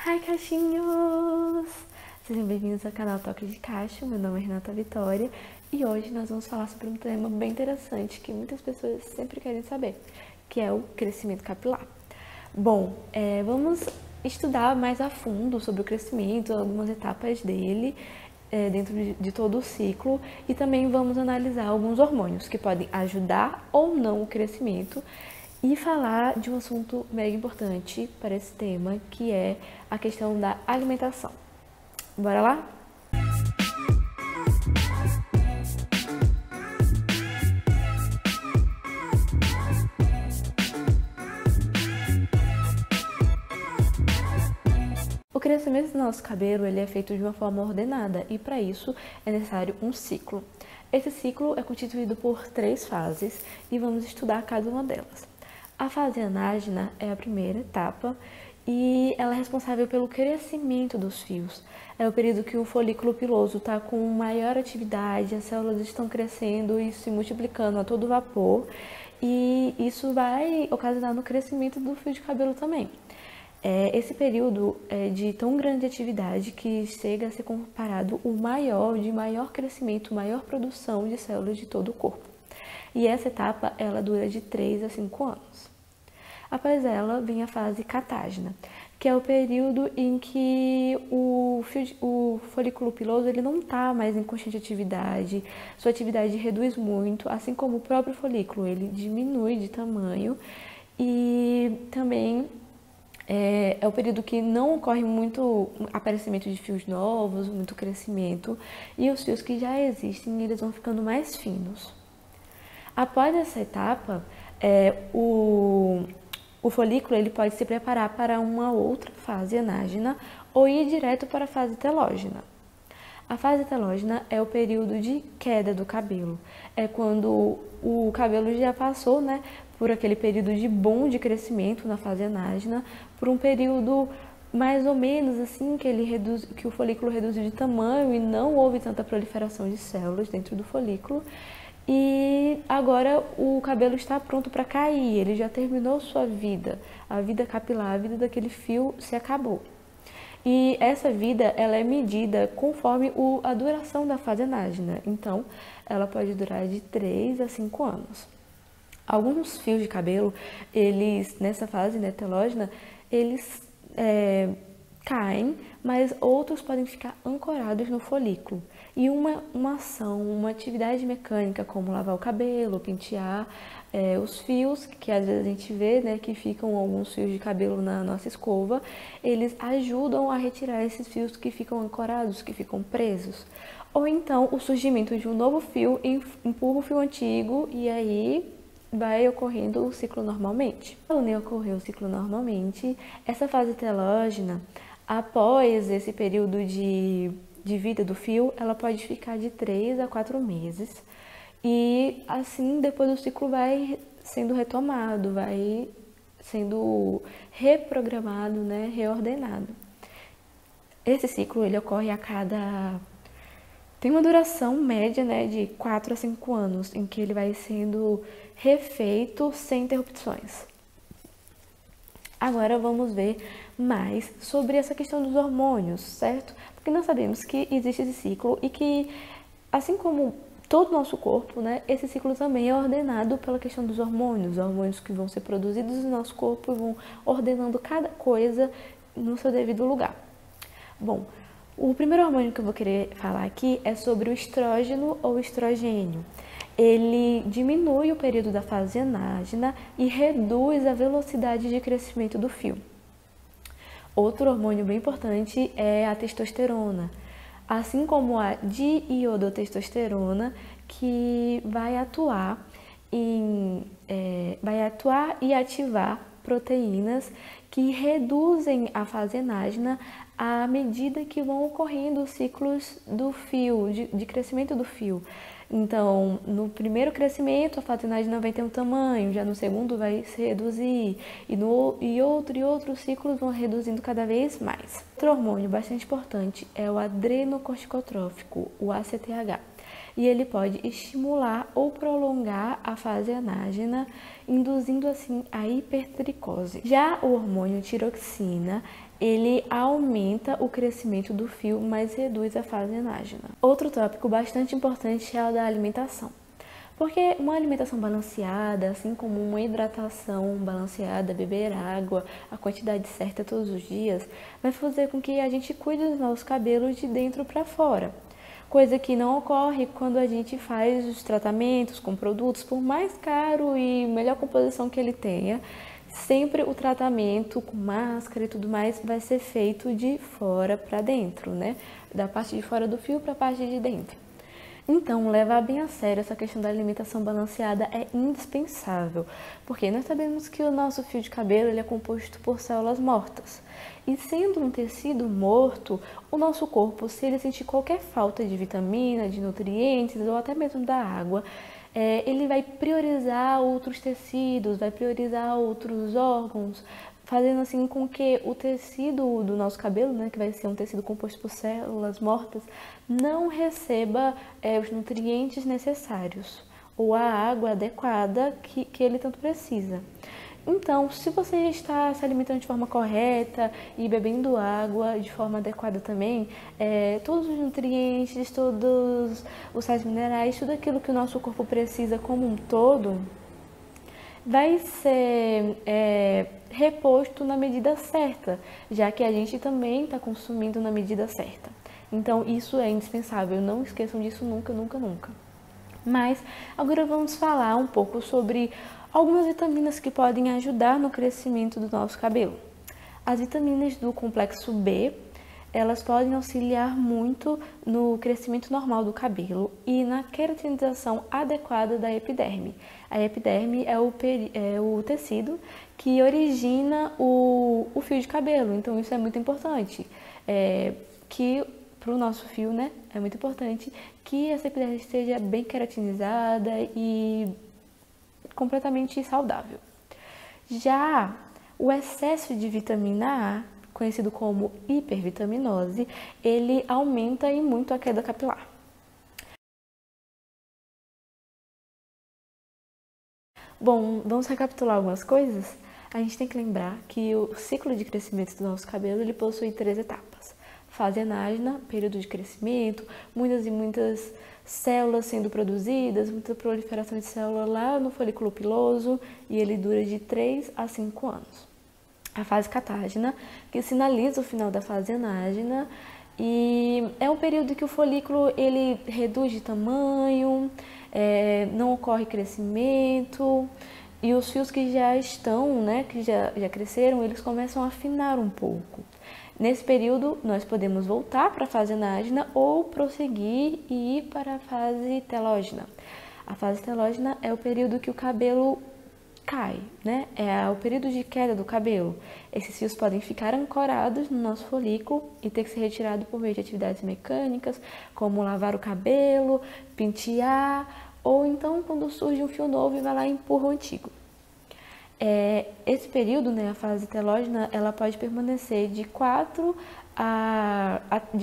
Hi, caixinhos! Sejam bem-vindos ao canal Toque de Caixa, meu nome é Renata Vitória e hoje nós vamos falar sobre um tema bem interessante que muitas pessoas sempre querem saber, que é o crescimento capilar. Bom, vamos estudar mais a fundo sobre o crescimento, algumas etapas dele dentro de todo o ciclo e também vamos analisar alguns hormônios que podem ajudar ou não o crescimento e falar de um assunto mega importante para esse tema, que é a questão da alimentação. Bora lá? O crescimento do nosso cabelo ele é feito de uma forma ordenada e para isso é necessário um ciclo. Esse ciclo é constituído por 3 fases e vamos estudar cada uma delas. A fase anágena é a primeira etapa e ela é responsável pelo crescimento dos fios. É o período que o folículo piloso está com maior atividade, as células estão crescendo e se multiplicando a todo vapor e isso vai ocasionar no crescimento do fio de cabelo também. Esse período é de tão grande atividade que chega a ser comparado o de maior crescimento, maior produção de células de todo o corpo. E essa etapa, ela dura de 3 a 5 anos. Após ela, vem a fase catágena, que é o período em que o folículo piloso ele não está mais em constante atividade, sua atividade reduz muito, assim como o próprio folículo, ele diminui de tamanho e também é o período que não ocorre muito aparecimento de fios novos, muito crescimento, e os fios que já existem, eles vão ficando mais finos. Após essa etapa, o folículo ele pode se preparar para uma outra fase anágena ou ir direto para a fase telógena. A fase telógena é o período de queda do cabelo. É quando o cabelo já passou, por aquele período de boom de crescimento na fase anágena, por um período mais ou menos assim que o folículo reduziu de tamanho e não houve tanta proliferação de células dentro do folículo. E agora o cabelo está pronto para cair, ele já terminou sua vida, a vida capilar, a vida daquele fio se acabou. E essa vida ela é medida conforme a duração da fase anágena, então ela pode durar de 3 a 5 anos. Alguns fios de cabelo, eles nessa fase telógena, eles caem, mas outros podem ficar ancorados no folículo. E uma ação, uma atividade mecânica, como lavar o cabelo, pentear os fios, que às vezes a gente vê, que ficam alguns fios de cabelo na nossa escova, eles ajudam a retirar esses fios que ficam ancorados, que ficam presos. Ou então o surgimento de um novo fio empurra o fio antigo e aí vai ocorrendo o ciclo normalmente. Quando nem ocorreu o ciclo normalmente, essa fase telógena, após esse período de vida do fio, ela pode ficar de 3 a 4 meses. E assim, depois o ciclo vai sendo retomado, vai sendo reprogramado, reordenado. Esse ciclo, ele ocorre tem uma duração média, de 4 a 5 anos, em que ele vai sendo refeito sem interrupções. Agora vamos ver mais sobre essa questão dos hormônios, certo? Porque nós sabemos que existe esse ciclo e que, assim como todo o nosso corpo, esse ciclo também é ordenado pela questão dos hormônios que vão ser produzidos no nosso corpo e vão ordenando cada coisa no seu devido lugar. Bom, o primeiro hormônio que eu vou querer falar aqui é sobre o estrógeno ou estrogênio. Ele diminui o período da fase anágena e reduz a velocidade de crescimento do fio. Outro hormônio bem importante é a testosterona, assim como a diiodotestosterona, que vai atuar e ativar proteínas que reduzem a fase anágena à medida que vão ocorrendo os ciclos do fio, de crescimento do fio. Então, no primeiro crescimento, a fase anágena vai ter um tamanho, já no segundo vai se reduzir, e outros ciclos vão reduzindo cada vez mais. Outro hormônio bastante importante é o adrenocorticotrófico, o ACTH. E ele pode estimular ou prolongar a fase anágena, induzindo assim a hipertricose. Já o hormônio tiroxina, ele aumenta o crescimento do fio, mas reduz a fase anágena. Outro tópico bastante importante é o da alimentação. Porque uma alimentação balanceada, assim como uma hidratação balanceada, beber água, a quantidade certa todos os dias, vai fazer com que a gente cuide dos nossos cabelos de dentro para fora. Coisa que não ocorre quando a gente faz os tratamentos com produtos, por mais caro e melhor composição que ele tenha, sempre o tratamento com máscara e tudo mais vai ser feito de fora para dentro, né? Da parte de fora do fio para a parte de dentro. Então, levar bem a sério essa questão da alimentação balanceada é indispensável, porque nós sabemos que o nosso fio de cabelo ele é composto por células mortas. E sendo um tecido morto, o nosso corpo, se ele sentir qualquer falta de vitamina, de nutrientes ou até mesmo da água, ele vai priorizar outros tecidos, vai priorizar outros órgãos, fazendo assim com que o tecido do nosso cabelo, né, que vai ser um tecido composto por células mortas, não receba os nutrientes necessários ou a água adequada que ele tanto precisa. Então, se você está se alimentando de forma correta e bebendo água de forma adequada também, todos os nutrientes, todos os sais minerais, tudo aquilo que o nosso corpo precisa como um todo, vai ser reposto na medida certa, já que a gente também está consumindo na medida certa. Então, isso é indispensável, não esqueçam disso nunca, nunca, nunca. Mas, agora vamos falar um pouco sobre algumas vitaminas que podem ajudar no crescimento do nosso cabelo. As vitaminas do complexo B, elas podem auxiliar muito no crescimento normal do cabelo e na queratinização adequada da epiderme. A epiderme é o tecido que origina o fio de cabelo, então isso é muito importante, que para o nosso fio, né, é muito importante que essa epiderme esteja bem queratinizada e completamente saudável. Já o excesso de vitamina A, conhecido como hipervitaminose, ele aumenta e muito a queda capilar. Bom, vamos recapitular algumas coisas? A gente tem que lembrar que o ciclo de crescimento do nosso cabelo ele possui 3 etapas. Fase anágena, período de crescimento, muitas e muitas células sendo produzidas, muita proliferação de células lá no folículo piloso e ele dura de 3 a 5 anos. A fase catágena, que sinaliza o final da fase anágena e é um período que o folículo ele reduz de tamanho, não ocorre crescimento e os fios que já estão, né, que já cresceram, eles começam a afinar um pouco. Nesse período, nós podemos voltar para a fase anágena ou prosseguir e ir para a fase telógena. A fase telógena é o período que o cabelo cai, né? É o período de queda do cabelo. Esses fios podem ficar ancorados no nosso folículo e ter que ser retirado por meio de atividades mecânicas, como lavar o cabelo, pentear, ou então quando surge um fio novo e vai lá e empurra o antigo. Esse período, né, a fase telógena, ela pode permanecer de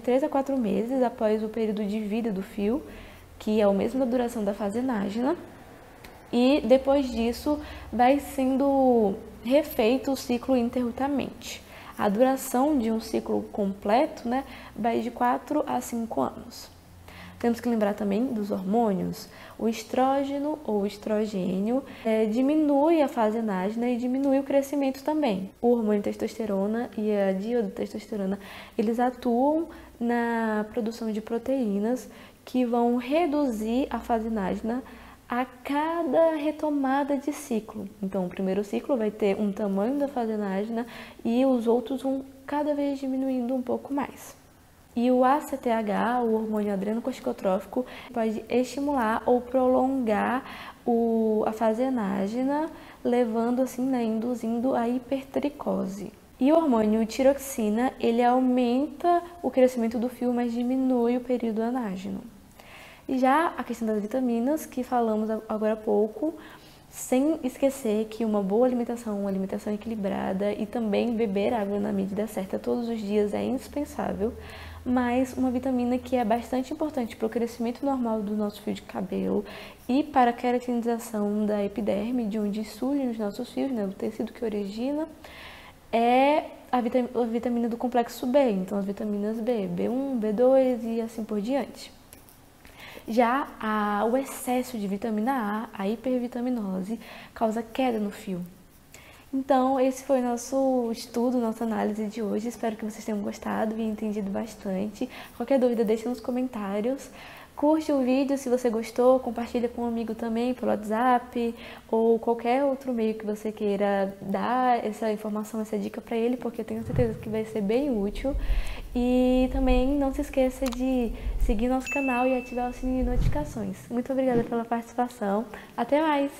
3 a 4 meses após o período de vida do fio, que é a mesma duração da fase anágena, e depois disso vai sendo refeito o ciclo ininterruptamente. A duração de um ciclo completo, né, vai de 4 a 5 anos. Temos que lembrar também dos hormônios. O estrógeno ou estrogênio diminui a fase anágena e diminui o crescimento também. O hormônio testosterona e a diodotestosterona, eles atuam na produção de proteínas que vão reduzir a fase anágena a cada retomada de ciclo. Então, o primeiro ciclo vai ter um tamanho da fase anágena e os outros vão cada vez diminuindo um pouco mais. E o ACTH, o hormônio adrenocorticotrófico, pode estimular ou prolongar a fase anágena, levando assim, né, induzindo a hipertricose. E o hormônio tiroxina, ele aumenta o crescimento do fio, mas diminui o período anágeno. E já a questão das vitaminas, que falamos agora há pouco, sem esquecer que uma boa alimentação, uma alimentação equilibrada e também beber água na medida certa todos os dias é indispensável, mas uma vitamina que é bastante importante para o crescimento normal do nosso fio de cabelo e para a queratinização da epiderme, de onde surgem os nossos fios, né, o tecido que origina, é a vitamina do complexo B, então as vitaminas B, B1, B2 e assim por diante. Já o excesso de vitamina A hipervitaminose, causa queda no fio. Então, esse foi o nosso estudo, nossa análise de hoje. Espero que vocês tenham gostado e entendido bastante. Qualquer dúvida, deixa nos comentários. Curte o vídeo se você gostou, compartilha com um amigo também pelo WhatsApp ou qualquer outro meio que você queira dar essa informação, essa dica para ele, porque eu tenho certeza que vai ser bem útil. E também não se esqueça de seguir nosso canal e ativar o sininho de notificações. Muito obrigada pela participação. Até mais!